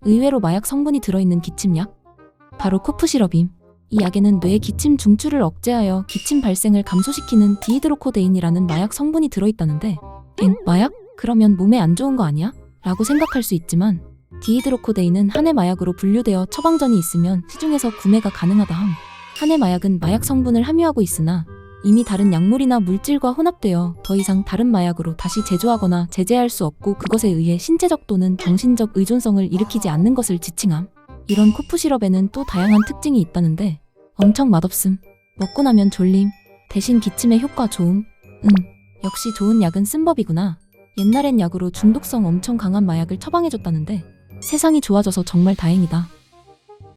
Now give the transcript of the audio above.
의외로 마약 성분이 들어있는 기침약? 바로 코프 시럽임. 이 약에는 뇌 기침 중추를 억제하여 기침 발생을 감소시키는 디히드로코데인이라는 마약 성분이 들어있다는데 마약? 그러면 몸에 안 좋은 거 아니야? 라고 생각할 수 있지만 디히드로코데인은 한해 마약으로 분류되어 처방전이 있으면 시중에서 구매가 가능하다 함. 한해 마약은 마약 성분을 함유하고 있으나 이미 다른 약물이나 물질과 혼합되어 더 이상 다른 마약으로 다시 제조하거나 제재할 수 없고 그것에 의해 신체적 또는 정신적 의존성을 일으키지 않는 것을 지칭함. 이런 코프 시럽에는 또 다양한 특징이 있다는데 엄청 맛없음, 먹고 나면 졸림, 대신 기침에 효과 좋음. 역시 좋은 약은 쓴 법이구나. 옛날엔 약으로 중독성 엄청 강한 마약을 처방해줬다는데 세상이 좋아져서 정말 다행이다.